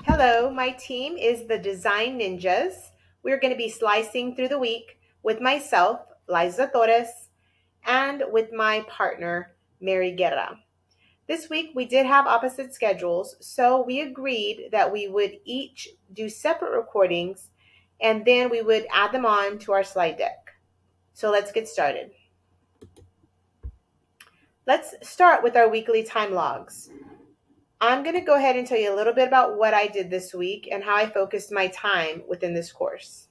Hello, my team is the Design Ninjas. We're going to be slicing through the week with myself, Liza Torres, and with my partner, Mary Guerra. This week we did have opposite schedules, so we agreed that we would each do separate recordings and then we would add them on to our slide deck. So let's get started. Let's start with our weekly time logs. I'm going to go ahead and tell you a little bit about what I did this week and how I focused my time within this course.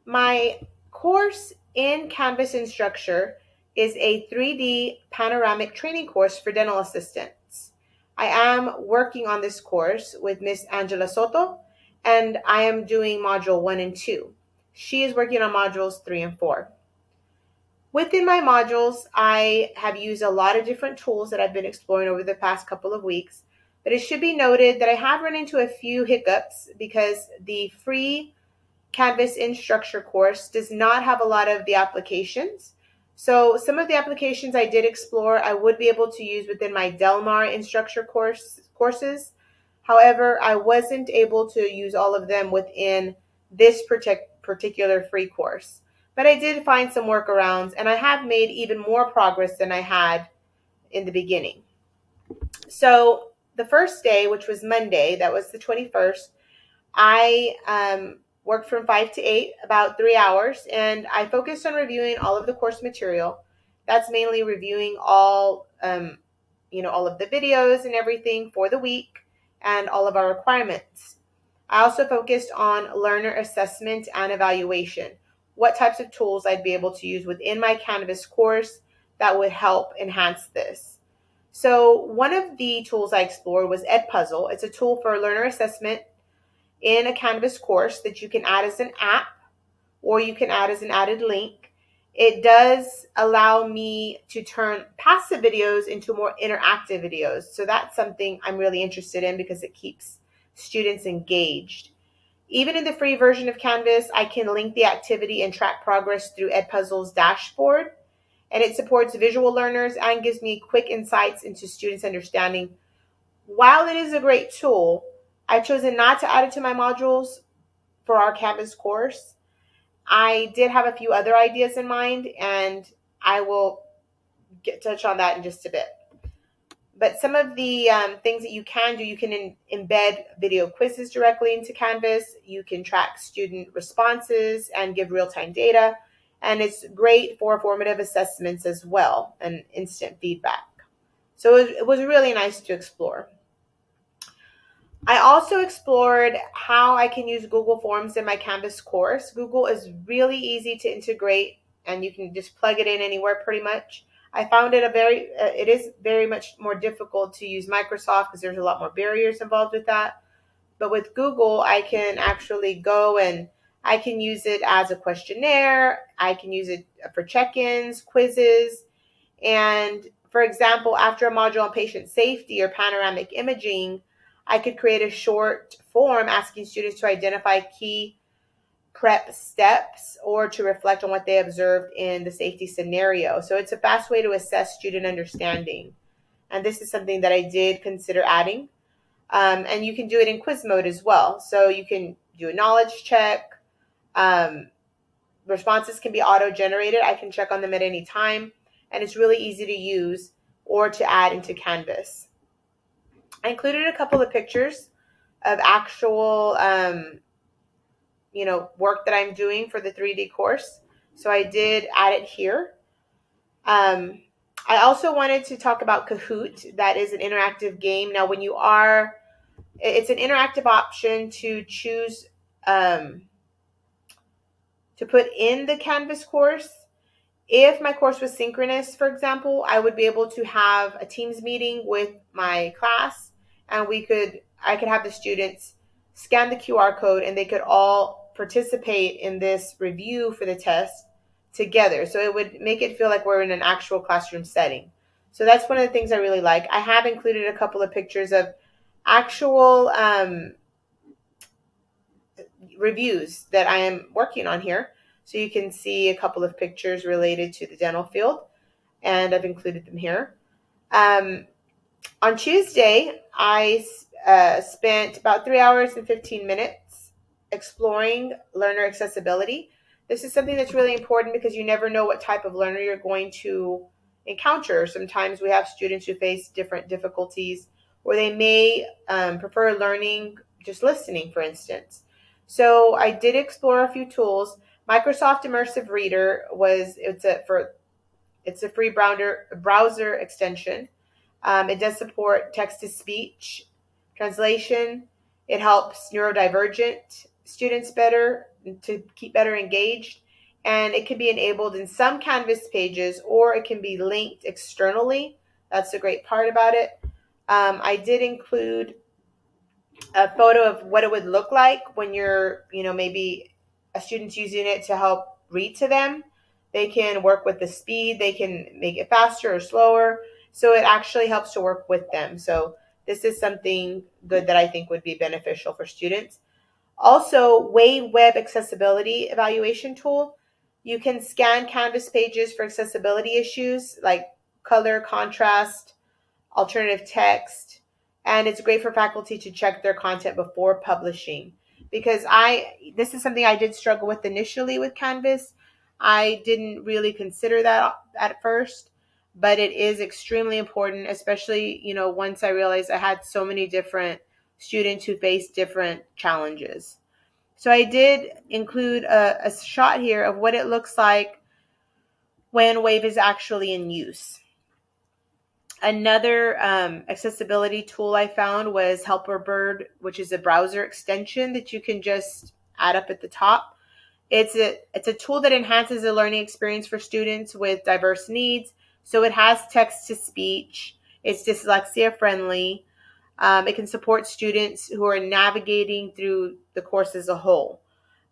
My course in Canvas and Structure is a 3D panoramic training course for dental assistants. I am working on this course with Miss Angela Soto, and I am doing module 1 and 2. She is working on modules 3 and 4. Within my modules, I have used a lot of different tools that I've been exploring over the past couple of weeks, but it should be noted that I have run into a few hiccups because the free Canvas in Structure course does not have a lot of the applications. So some of the applications I did explore, I would be able to use within my Delmar in Structure courses. However, I wasn't able to use all of them within this particular free course. But I did find some workarounds, and I have made even more progress than I had in the beginning. So the first day, which was Monday, that was the 21st, I worked from 5 to 8, about 3 hours, and I focused on reviewing all of the course material. That's mainly reviewing all of the videos and everything for the week and all of our requirements. I also focused on learner assessment and evaluation. What types of tools I'd be able to use within my Canvas course that would help enhance this. So one of the tools I explored was Edpuzzle. It's a tool for learner assessment in a Canvas course that you can add as an app or you can add as an added link. It does allow me to turn passive videos into more interactive videos. So that's something I'm really interested in because it keeps students engaged. Even in the free version of Canvas, I can link the activity and track progress through Edpuzzle's dashboard, and it supports visual learners and gives me quick insights into students' understanding. While it is a great tool, I've chosen not to add it to my modules for our Canvas course. I did have a few other ideas in mind, and I will touch on that in just a bit. But some of the things that you can do, you can embed video quizzes directly into Canvas. You can track student responses and give real-time data. And it's great for formative assessments as well and instant feedback. So it was really nice to explore. I also explored how I can use Google Forms in my Canvas course. Google is really easy to integrate, and you can just plug it in anywhere pretty much. I found it it is very much more difficult to use Microsoft because there's a lot more barriers involved with that. But with Google, I can actually go and I can use it as a questionnaire. I can use it for check-ins, quizzes. And for example, after a module on patient safety or panoramic imaging, I could create a short form asking students to identify key prep steps or to reflect on what they observed in the safety scenario. So it's a fast way to assess student understanding. And this is something that I did consider adding. And you can do it in quiz mode as well. So you can do a knowledge check. Responses can be auto-generated. I can check on them at any time. And it's really easy to use or to add into Canvas. I included a couple of pictures of actual work that I'm doing for the 3D course. So I did add it here. I also wanted to talk about Kahoot. That is an interactive game. Now, it's an interactive option to choose to put in the Canvas course. If my course was synchronous, for example, I would be able to have a Teams meeting with my class, and I could have the students scan the QR code and they could all participate in this review for the test together. So it would make it feel like we're in an actual classroom setting. So that's one of the things I really like. I have included a couple of pictures of actual reviews that I am working on here. So you can see a couple of pictures related to the dental field, and I've included them here. On Tuesday, I spent about 3 hours and 15 minutes exploring learner accessibility. This is something that's really important because you never know what type of learner you're going to encounter. Sometimes we have students who face different difficulties, or they may prefer learning just listening, for instance. So I did explore a few tools. Microsoft Immersive Reader it's a free browser extension. It does support text to speech translation. It helps neurodivergent students better to keep better engaged. And it can be enabled in some Canvas pages, or it can be linked externally. That's the great part about it. I did include a photo of what it would look like when maybe a student's using it to help read to them. They can work with the speed, they can make it faster or slower. So it actually helps to work with them. So this is something good that I think would be beneficial for students. Also, Web accessibility evaluation tool. You can scan Canvas pages for accessibility issues like color, contrast, alternative text, and it's great for faculty to check their content before publishing, because this is something I did struggle with initially with Canvas. I didn't really consider that at first, but it is extremely important, especially, once I realized I had so many different students who face different challenges. So I did include a shot here of what it looks like when Wave is actually in use. Another accessibility tool I found was Helperbird, which is a browser extension that you can just add up at the top. It's a tool that enhances the learning experience for students with diverse needs. So it has text to speech. It's dyslexia friendly. It can support students who are navigating through the course as a whole.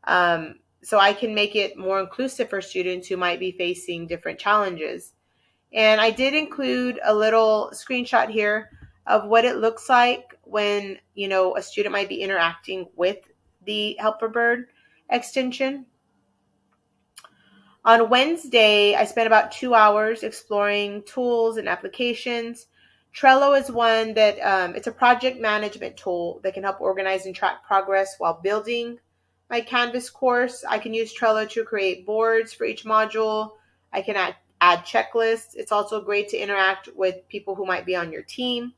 So I can make it more inclusive for students who might be facing different challenges. And I did include a little screenshot here of what it looks like when, a student might be interacting with the Helperbird extension. On Wednesday, I spent about 2 hours exploring tools and applications. Trello is one that it's a project management tool that can help organize and track progress while building my Canvas course. I can use Trello to create boards for each module. I can add checklists. It's also great to interact with people who might be on your team.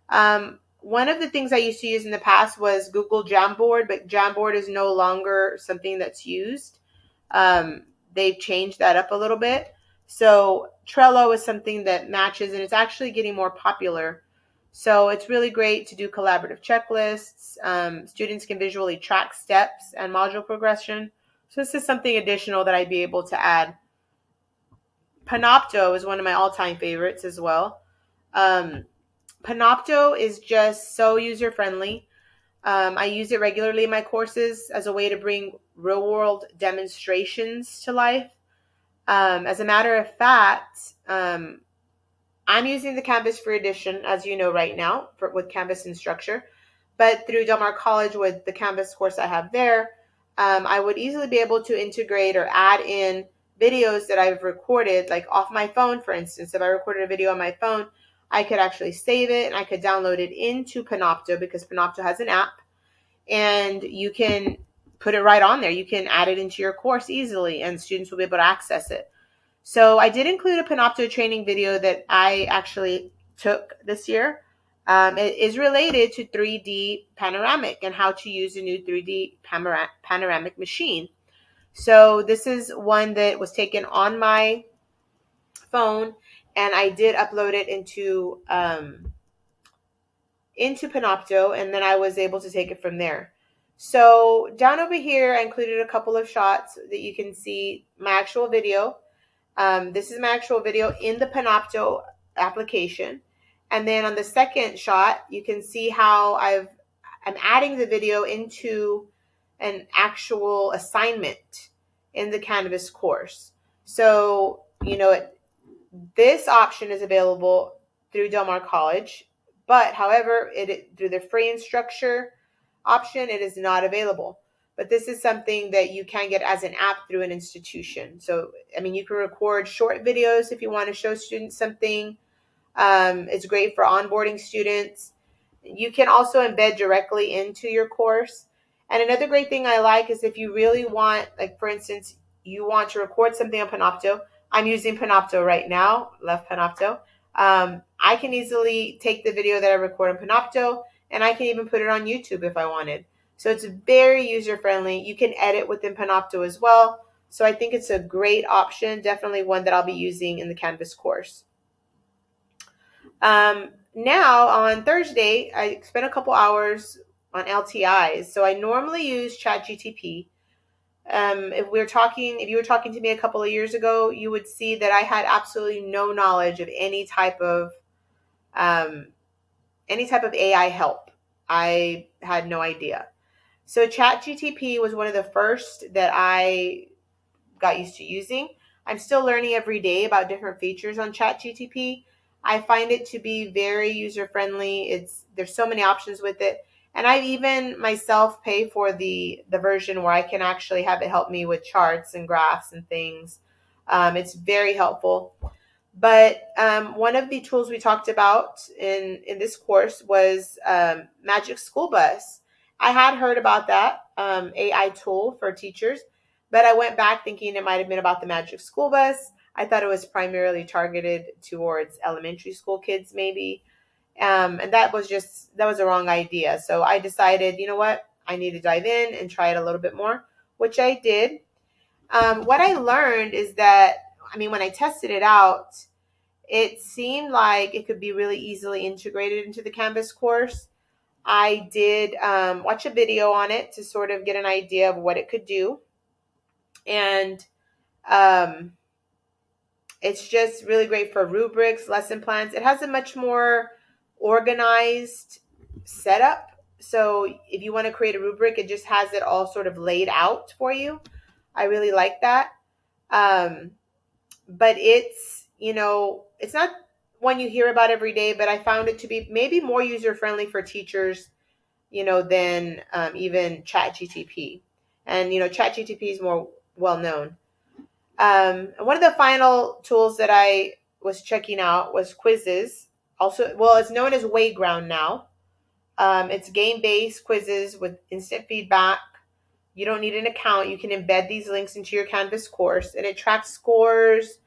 One of the things I used to use in the past was Google Jamboard, but Jamboard is no longer something that's used. They've changed that up a little bit. So Trello is something that matches, and it's actually getting more popular. So it's really great to do collaborative checklists. Students can visually track steps and module progression. So this is something additional that I'd be able to add. Panopto is one of my all-time favorites as well. Panopto is just so user-friendly. I use it regularly in my courses as a way to bring real-world demonstrations to life. As a matter of fact, I'm using the Canvas Free Edition, as you know, right now with Canvas and Structure. But through Del Mar College, with the Canvas course I have there, I would easily be able to integrate or add in videos that I've recorded, like off my phone, for instance. If I recorded a video on my phone, I could actually save it and I could download it into Panopto, because Panopto has an app, and you can put it right on there. You can add it into your course easily, and students will be able to access it. So I did include a Panopto training video that I actually took this year. It is related to 3D panoramic and how to use a new 3D panoramic machine. So this is one that was taken on my phone, and I did upload it into Panopto, and then I was able to take it from there. So down over here, I included a couple of shots that you can see my actual video. This is my actual video in the Panopto application. And then on the second shot, you can see how I'm adding the video into an actual assignment in the Canvas course. So, this option is available through Del Mar College, but however, through the free Instructure option, it is not available. But this is something that you can get as an app through an institution. So, you can record short videos if you want to show students something. It's great for onboarding students. You can also embed directly into your course. And another great thing I like is if you really want, like for instance, you want to record something on Panopto. I'm using Panopto right now, left Panopto. I can easily take the video that I record on Panopto and I can even put it on YouTube if I wanted. So it's very user friendly. You can edit within Panopto as well. So I think it's a great option, definitely one that I'll be using in the Canvas course. Now on Thursday, I spent a couple hours on LTIs. So I normally use ChatGTP. If you were talking to me a couple of years ago, you would see that I had absolutely no knowledge of um, any type of AI help. I had no idea. So ChatGTP was one of the first that I got used to using. I'm still learning every day about different features on ChatGTP. I find it to be very user friendly. There's so many options with it. And I've even myself pay for the version where I can actually have it help me with charts and graphs and things. It's very helpful. But one of the tools we talked about in this course was Magic School Bus. I had heard about that AI tool for teachers, but I went back thinking it might have been about the Magic School Bus. I thought it was primarily targeted towards elementary school kids, maybe. And that was a wrong idea. So I decided, you know what? I need to dive in and try it a little bit more, which I did. What I learned is that, when I tested it out, it seemed like it could be really easily integrated into the Canvas course. I did watch a video on it to sort of get an idea of what it could do. And it's just really great for rubrics, lesson plans. It has a much more organized setup. So if you want to create a rubric, it just has it all sort of laid out for you. I really like that. But it's not one you hear about every day, but I found it to be maybe more user friendly for teachers, than even ChatGTP. And, ChatGTP is more well known. One of the final tools that I was checking out was quizzes. Also, well, it's known as Wayground now. It's game-based quizzes with instant feedback. You don't need an account. You can embed these links into your Canvas course, and it tracks scores.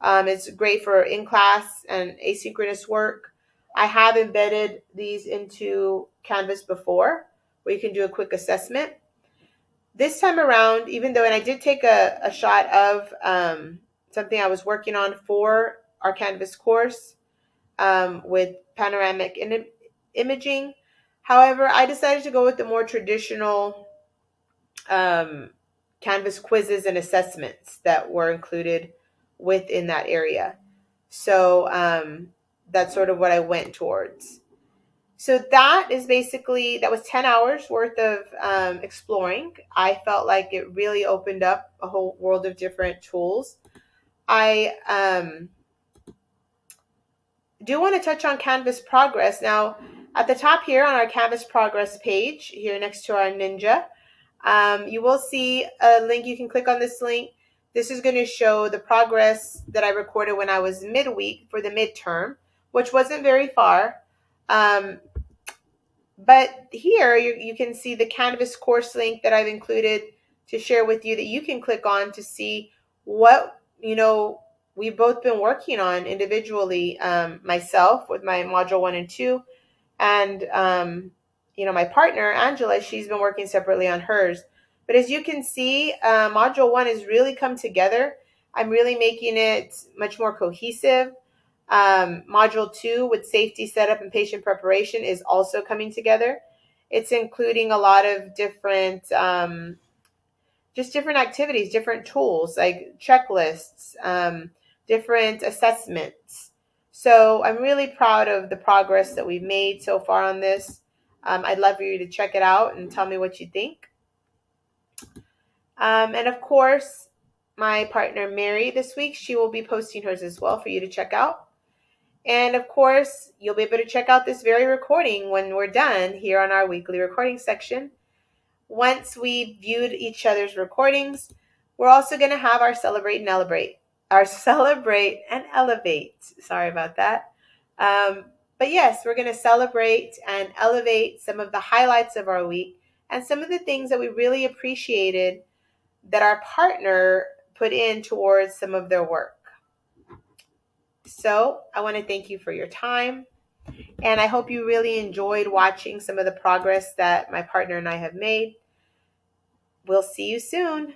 It's great for in-class and asynchronous work. I have embedded these into Canvas before, where you can do a quick assessment. This time around, and I did take a shot of something I was working on for our Canvas course with panoramic imaging. However, I decided to go with the more traditional Canvas quizzes and assessments that were included within that area. So that's sort of what I went towards. So that was 10 hours worth of exploring. I felt like it really opened up a whole world of different tools. I do want to touch on Canvas progress. Now, at the top here on our Canvas progress page, here next to our Ninja, you will see a link. You can click on this link. This is going to show the progress that I recorded when I was midweek for the midterm, which wasn't very far. But here you can see the Canvas course link that I've included to share with you that you can click on to see what, we've both been working on individually, myself with my module 1 and 2, and, my partner, Angela, she's been working separately on hers. But as you can see, module 1 has really come together. I'm really making it much more cohesive. Module 2 with safety setup and patient preparation is also coming together. It's including a lot of different, just different activities, different tools like checklists, different assessments. So I'm really proud of the progress that we've made so far on this. I'd love for you to check it out and tell me what you think. And of course, my partner Mary this week, she will be posting hers as well for you to check out. And of course, you'll be able to check out this very recording when we're done here on our weekly recording section. Once we've viewed each other's recordings, we're also going to have our celebrate and elevate. Sorry about that. Um, but yes, we're going to celebrate and elevate some of the highlights of our week and some of the things that we really appreciated that our partner put in towards some of their work. So I want to thank you for your time. And I hope you really enjoyed watching some of the progress that my partner and I have made. We'll see you soon.